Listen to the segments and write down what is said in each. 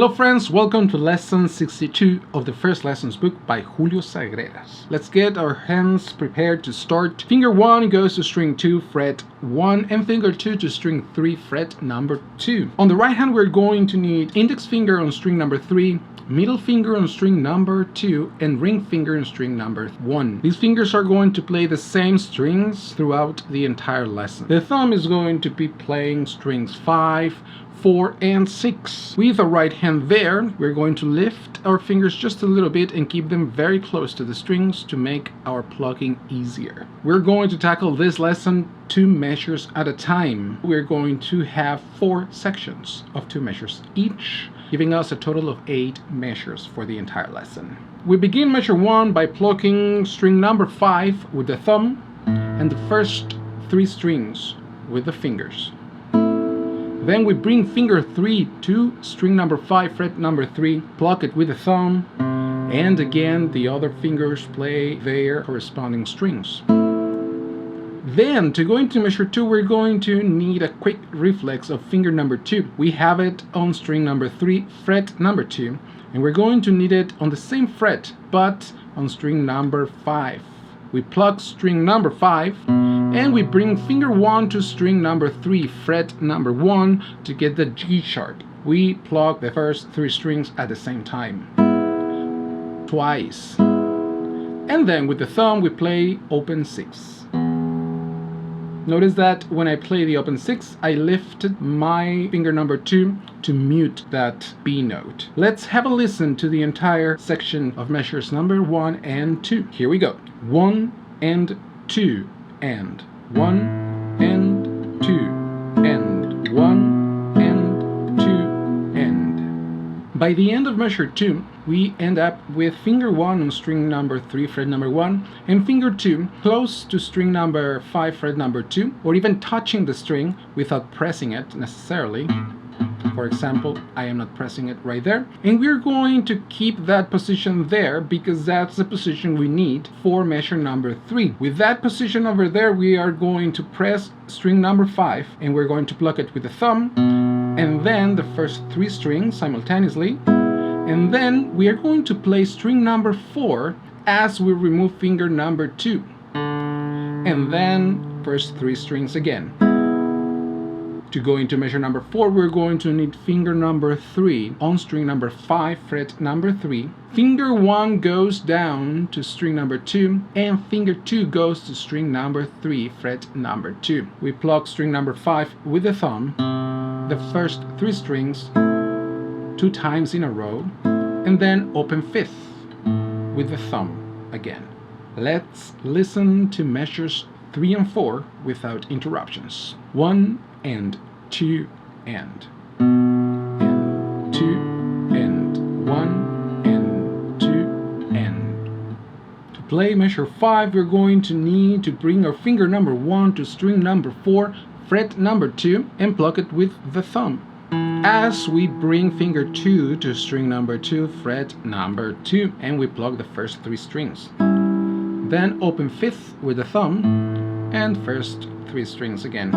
Hello friends, welcome to lesson 62 of the first lessons book by Julio Sagreras. Let's get our hands prepared to start. Finger 1 goes to string 2, fret 1, and finger 2 to string 3, fret number 2. On the right hand we're going to need index finger on string number 3, middle finger on string number 2, and ring finger on string number 1. These fingers are going to play the same strings throughout the entire lesson. The thumb is going to be playing strings 5, 4, and 6. With the right hand there, we're going to lift our fingers just a little bit and keep them very close to the strings to make our plucking easier. We're going to tackle this lesson 2 measures at a time. We're going to have 4 sections of 2 measures each, giving us a total of 8 measures for the entire lesson. We begin measure 1 by plucking string number 5 with the thumb and the first 3 strings with the fingers. Then we bring finger 3 to string number 5, fret number 3, pluck it with the thumb, and again the other fingers play their corresponding strings. Then, to go into measure 2, we're going to need a quick reflex of finger number 2. We have it on string number 3, fret number 2, and we're going to need it on the same fret, but on string number 5. We pluck string number 5, and we bring finger 1 to string number 3, fret number 1 to get the G sharp. We pluck the first 3 strings at the same time, twice. And then with the thumb we play open 6. Notice that when I play the open 6, I lifted my finger number 2 to mute that B note. Let's have a listen to the entire section of measures number 1 and 2. Here we go. 1 and 2 and 1 and 2 and 1 and 2 and. By the end of measure 2, we end up with finger 1 on string number 3, fret number 1, and finger 2 close to string number 5, fret number 2, or even touching the string without pressing it necessarily. For example, I am not pressing it right there. And we're going to keep that position there because that's the position we need for measure number 3. With that position over there, we are going to press string number 5 and we're going to pluck it with the thumb and then the first 3 strings simultaneously. And then we are going to play string number 4 as we remove finger number 2. And then first 3 strings again. To go into measure number 4, we're going to need finger number 3 on string number 5, fret number 3. Finger 1 goes down to string number 2, and finger 2 goes to string number 3, fret number 2. We pluck string number 5 with the thumb, the first 3 strings 2 times in a row, and then open 5th with the thumb again. Let's listen to measures 3 and 4 without interruptions. 1 and 2 and 2 and 1 and 2 and. To play measure 5, we're going to need to bring our finger number 1 to string number 4, fret number 2, and pluck it with the thumb. As we bring finger 2 to string number 2, fret number 2, and we pluck the first 3 strings. Then open 5th with the thumb and first 3 strings again.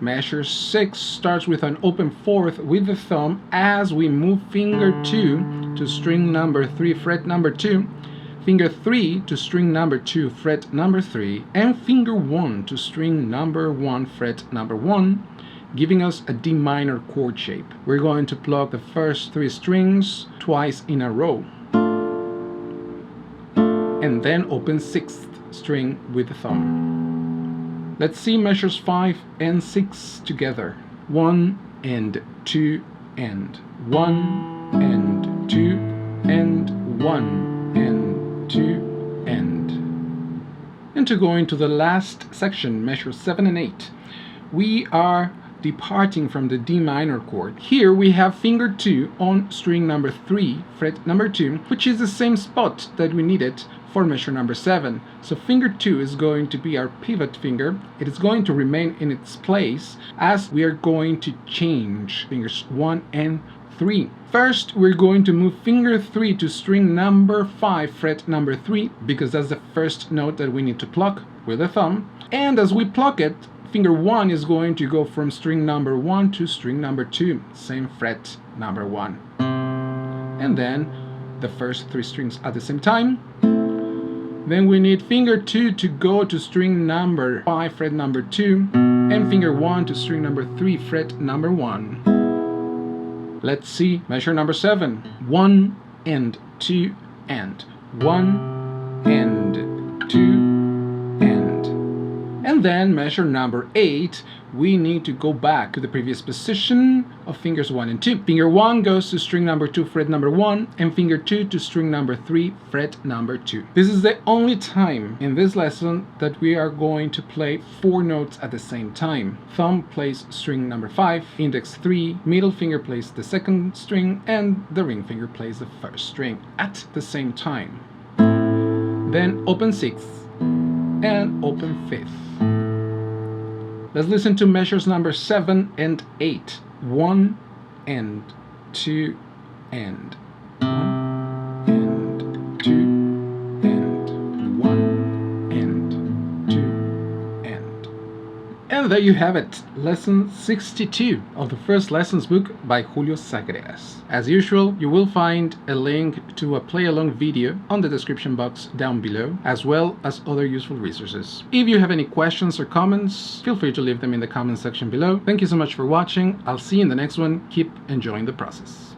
Measure 6 starts with an open 4th with the thumb as we move finger 2 to string number 3, fret number 2, finger 3 to string number 2, fret number 3, and finger 1 to string number 1, fret number 1, giving us a D minor chord shape. We're going to pluck the first 3 strings twice in a row, and then open 6th string with the thumb. Let's see measures 5 and 6 together. 1 and 2 and 1 and 2 and 1 and 2 and. And to go into the last section, measures 7 and 8, we are departing from the D minor chord. Here we have finger 2 on string number 3, fret number 2, which is the same spot that we needed for measure number 7. So finger 2 is going to be our pivot finger. It is going to remain in its place as we are going to change fingers 1 and 3. First, we're going to move finger 3 to string number 5, fret number 3, because that's the first note that we need to pluck with the thumb. And as we pluck it, finger 1 is going to go from string number 1 to string number 2, same fret number 1. and then the first 3 strings at the same time. Then we need finger 2 to go to string number 5, fret number 2, and finger 1 to string number 3, fret number 1. Let's see measure number 7. 1 and 2 and 1 and 2 and then measure number 8, we need to go back to the previous position of fingers 1 and 2. Finger 1 goes to string number 2, fret number 1, and finger 2 to string number 3, fret number 2. This is the only time in this lesson that we are going to play 4 notes at the same time. Thumb plays string number 5, index 3, middle finger plays the second string, and the ring finger plays the first string at the same time. Then open 6th and open 5th. Let's listen to measures number 7 and 8. 1 and 2 and 1 and 2 and 1 and 2 and there you have it, lesson 62 of the first lessons book by Julio Sagreras. As usual, you will find a link to a play-along video on the description box down below, as well as other useful resources. If you have any questions or comments, feel free to leave them in the comment section below. Thank you so much for watching. I'll see you in the next one. Keep enjoying the process.